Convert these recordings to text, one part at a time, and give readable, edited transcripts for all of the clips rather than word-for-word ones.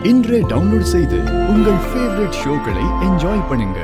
இன்றே டவுன்லோட் செய்து உங்கள் ஃபேவரட் ஷோக்களை என்ஜாய் பண்ணுங்க.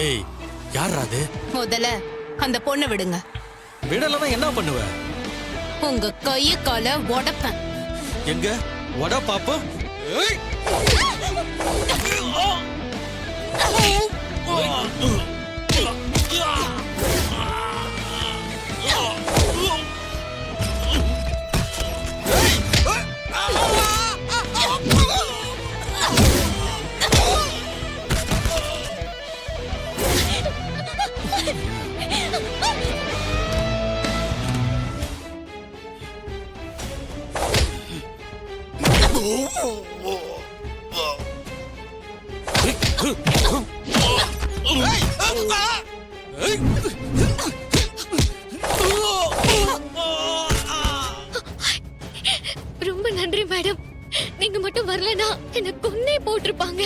ஏய், யார் அது? முதல்ல அந்த பொண்ணை விடுங்க. விடலனா என்ன பண்ணுவ? உங்க கைய கால உடைப்பேன். எங்க வட பாப்போம். ரொம்ப நன்றி மேடம். நீங்க மட்டும் வரலனா என்ன கொன்னே போட்டிருப்பாங்க.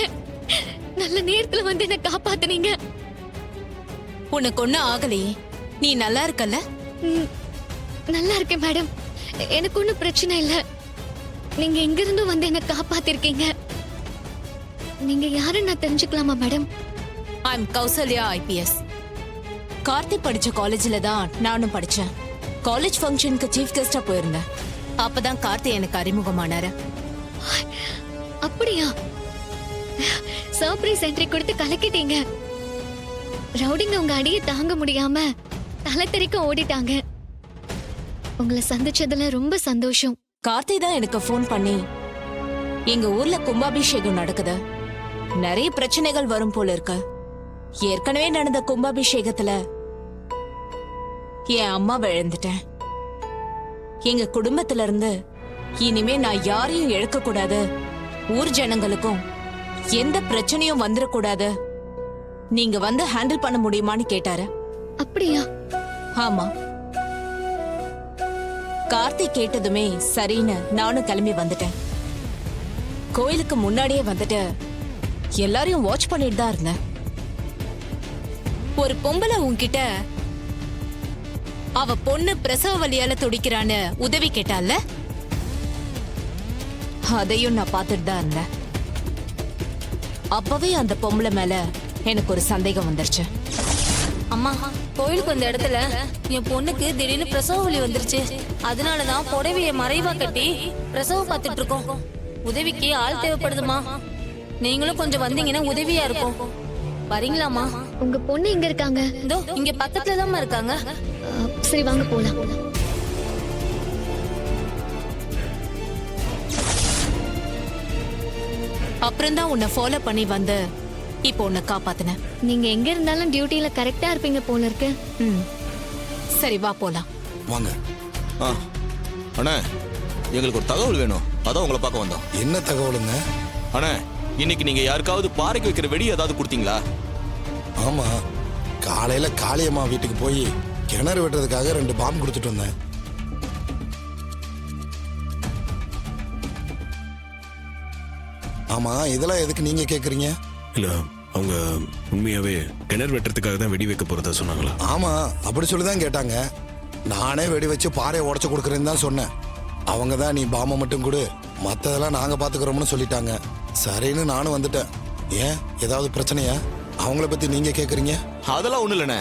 நல்ல நேரத்துல வந்து என்ன காப்பாத்துனீங்க. உனக்கு ஒண்ணும் ஆகலையே, நீ நல்லா இருக்கல்ல? நல்லா இருக்கேன் மேடம். எனக்கு ஒண்ணும் பிரச்சனை இல்ல. நீங்க எங்க இருந்து வந்து என்ன காப்பாத்திருக்கீங்க. நீங்க யாருன்னு நான் தெரிஞ்சுக்கலாமா madam? I am Kausalya IPS. Karthik படிச்ச காலேஜ்ல தான் நானும் படிச்சேன். காலேஜ் ஃபங்க்ஷனுக்கு சீஃப் கெஸ்டா போயிருந்தேன். அப்பதான் கார்த்திக் எனக்கு அறிமுகமானாரு. அப்படியா? சர்ப்ரைஸ் என்ட்ரி கொடுத்து கலக்கிட்டீங்க. ரவுடிங்க உங்க அடியை தாங்க முடியாம தலை தெறிக்க ஓடிட்டாங்க. உங்களை சந்திச்சதுல ரொம்ப சந்தோஷம். கார்த்திக் தான் எனக்கு ஃபோன் பண்ணி, எங்க ஊர்ல கும்பாபிஷேகம் நடக்குது, நிறைய பிரச்சனைகள் வரும் போல இருக்கு. ஏற்கனவே நடந்த கும்பாபிஷேகத்துல என் அம்மாவை இழந்துட்டேன். எங்க குடும்பத்துல இருந்து இனிமே நான் யாரையும் இழக்க கூடாது, ஊர் ஜனங்களுக்கும் எந்த பிரச்சனையும் வந்துடக்கூடாது, நீங்க வந்து ஹேண்டில் பண்ண முடியுமான்னு கேட்டாரு. அப்படியா? ஆமா. கார்த்திக் கேட்டதுமே சரின்னு நானும் கிளம்பி வந்துட்டேன். கோயிலுக்கு முன்னாடியே வந்துட்டு எல்லாரையும் வாட்ச் பண்ணிட்டு தான் இருந்தேன். ஒரு பொம்பளை உன்கிட்ட அவ பொண்ணு பிரசவ வலியால துடிக்கிறான்னு உதவி கேட்டால, அதையும் நான் பார்த்துட்டு தான் இருந்தேன். அப்பவே அந்த பொம்பளை மேல எனக்கு ஒரு சந்தேகம் வந்துருச்சு. அம்மா, கோயிலுக்கு வந்த இடத்துல என் பொண்ணுக்கு திடீர்னு பிரசவ வலி வந்துருச்சு. அதனாலதான் புடவைய மறைவா கட்டி பிரசவம் பார்த்துட்டு இருக்கோம். உதவிக்கு ஆள் தேவைப்படுதுமா. நீங்களும் கொஞ்சம் வந்தீங்கன்னா உதவியா இருக்கும். வரீங்களாமா? உங்க பொண்ணு எங்க இருக்காங்க? இதோ இங்க பக்கத்துல தான் இருக்காங்க. சரி வாங்க போலாம். அப்புறம் தான் உன்னை ஃபாலோ பண்ணி வந்து இப்போ உன்னை காப்பாத்தினேன். நீங்க எங்க இருந்தாலும் டியூட்டில கரெக்டா இருப்பீங்க போல இருக்கு. சரி வா போலாம். வாங்க. அண்ணா, எங்களுக்கு ஒரு தகவல் வேணும், அதான் உங்களை பார்க்க வந்தோம். என்ன தகவலுங்க? அண்ணா, இன்னைக்கு நீங்க யாருக்காவது பாறைக்கு வைக்கிற வெடி ஏதாவது கொடுத்தீங்களா? ஆமா, காலையில காளியம்மா வீட்டுக்கு போய் கிணறு வெட்டுறதுக்காக 2 பாம்பு கொடுத்துட்டு வந்தேன். ஆமா, இதெல்லாம் எதுக்கு நீங்க கேக்குறீங்க? இல்ல, அவங்க உண்மையாவே கிணறு வெட்டுறதுக்காக தான் வெடி வைக்க போறதா சொன்னாங்களா? ஆமா, அப்படி சொல்லிதான் கேட்டாங்க. நானே வெடி வச்சு பாறையை உடச்சு கொடுக்குறேன்னு தான் சொன்னேன். அவங்க தான் நீ பாம்பை மட்டும் கொடு, மற்றதெல்லாம் நாங்க பாத்துக்கிறோம்னு சொல்லிட்டாங்க. சரின்னு நானும் வந்துட்டேன். ஏன், ஏதாவது பிரச்சனையா? அவங்கள பத்தி நீங்க கேக்குறீங்க? அதெல்லாம் ஒண்ணு இல்லண்ணே,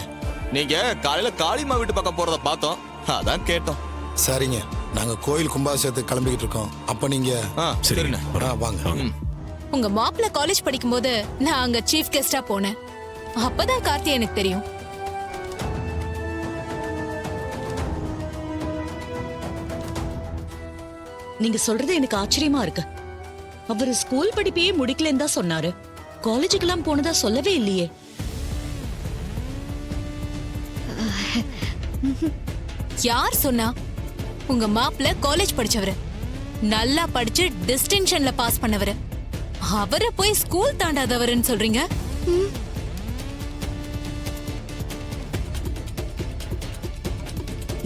நீங்க காலையில காளியம்மா வீட்டு பக்கம் போறத பார்த்தோம், அதான் கேட்டோம். சரிங்க, நாங்க கோயில் கும்பாபிஷேகத்துக்கு கிளம்பிக்கிட்டு இருக்கோம். அப்ப நீங்க சரிண்ணே வாங்க. உங்க மாப்பிள்ள காலேஜ் படிக்கும் போது நான் அங்க சீஃப் கெஸ்டா போனேன். அப்பதான் கார்த்தி எனக்கு தெரியும். நீங்க சொல்றது எனக்கு ஆச்சரியமா இருக்கு. அவர் ஸ்கூல் படிப்பையே முடிக்கலன்னு தான் சொன்னாரு. காலேஜுக்கெல்லாம் போனதா சொல்லவே இல்லையே. யார் சொன்னா? உங்க மாப்பிள்ள காலேஜ் படிச்சவரு, நல்லா படிச்சு டிஸ்டிங்ஷன்ல பாஸ் பண்ணவரு. அவரை போய் ஸ்கூல் தாண்டாதவருன்னு சொல்றீங்க?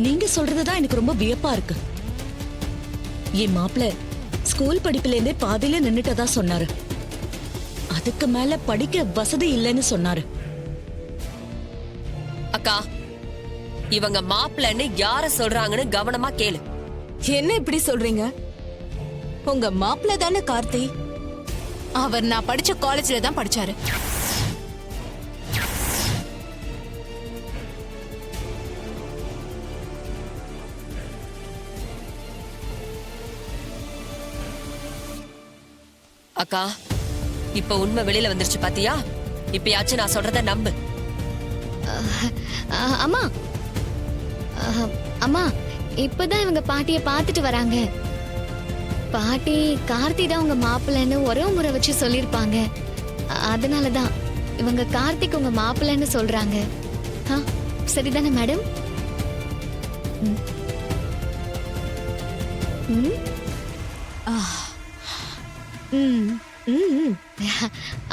நீங்க சொல்றதுதான் எனக்கு ரொம்ப வியப்பா இருக்கு. என் மாப்பிள்ள ஸ்கூல் படிப்புல இருந்தே பாதியில நின்னுட்டதா சொன்னாரு. அதுக்கு மேல படிக்க வசதி இல்லைன்னு சொன்னாரு. அக்கா, இவங்க மாப்பிள்ளன்னு யார சொல்றாங்கன்னு கவனமா கேளு. என்ன இப்படி சொல்றீங்க? உங்க மாப்பிள்ள தானே கார்த்தி. அவர் நான் படிச்ச காலேஜ்ல தான் படிச்சாரு. அக்கா, இப்ப உண்மை வெளியில வந்துருச்சு பாத்தியா? இப்பயாச்சும் நான் சொல்றத நம்பு. அம்மா அம்மா, இப்பதான் இவங்க பாட்டிய பாத்துட்டு வராங்க. பாட்டி கார்த்தி தான் உங்க மாப்பிள்ளைன்னு ஒரே முறை வச்சு சொல்லிருப்பாங்க. அதனாலதான் இவங்க கார்த்திக் உங்க மாப்பிள்ளைன்னு சொல்றாங்க. சரிதானே மேடம்?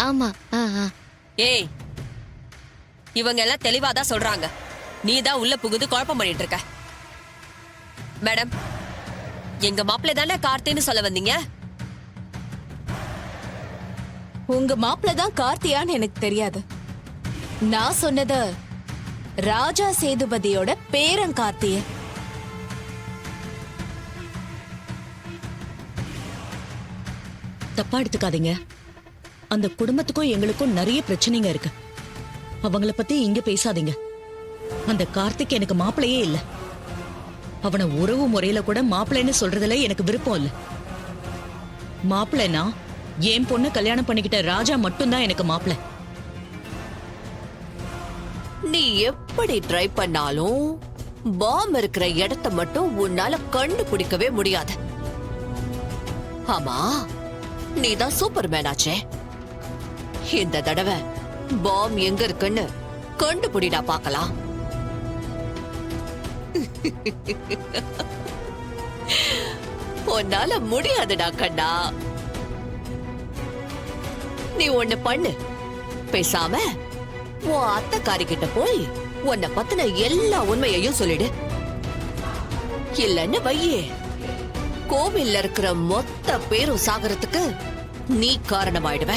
ஆமா. ஏய், இவங்க எல்லாம் தெளிவாதான் சொல்றாங்க. நீதான் உள்ள புகுந்து குழப்பம் பண்ணிட்டு இருக்க. மேடம், எங்க மாப்பிள்ளை தானே கார்த்தின்னு சொல்ல வந்தீங்க? உங்க மாப்பிள்ள தான் கார்த்தியான்னு எனக்கு தெரியாது. நான் சொன்னது ராஜா சேதுபதியோட பேரன் கார்த்திய. தப்பா எடுத்துக்காதீங்க. அந்த குடும்பத்துக்கும் எங்களுக்கும் நிறைய பிரச்சனைங்க இருக்கு. அவங்கள பத்தி இங்க பேசாதீங்க. அந்த கார்த்திக் எனக்கு மாப்பிள்ளையே இல்ல. அவனை உறவு முறையில கூட மாப்பிள்ளைன்னு சொல்றதுல எனக்கு விருப்பம் இல்ல. மாப்பிள்ளைனா என் பொண்ணு கல்யாணம் பண்ணிக்கிட்ட ராஜா மட்டும்தான் எனக்கு மாப்பிள்ளை. நீ எப்படி ட்ரை பண்ணாலும் பாம் இருக்கிற இடத்த மட்டும் உன்னால கண்டுபிடிக்கவே முடியாது. ஆமா, நீதான் சூப்பர் மேன் ஆச்சே. இந்த தடவை பாம் எங்க இருக்குன்னு கண்டுபிடிடா பார்க்கலாம். உன்னால முடியாதுடா கண்ணா. நீ ஒண்ணு பண்ணு, பேசாம உன் அத்தைக்காரி கிட்ட போய் உன்னை பத்தின எல்லா உண்மையையும் சொல்லிடு. இல்லன்னு வையே, கோவில்ல இருக்கிற மொத்த பேரும் சாகரத்துக்கு நீ காரணமாயிடுவ.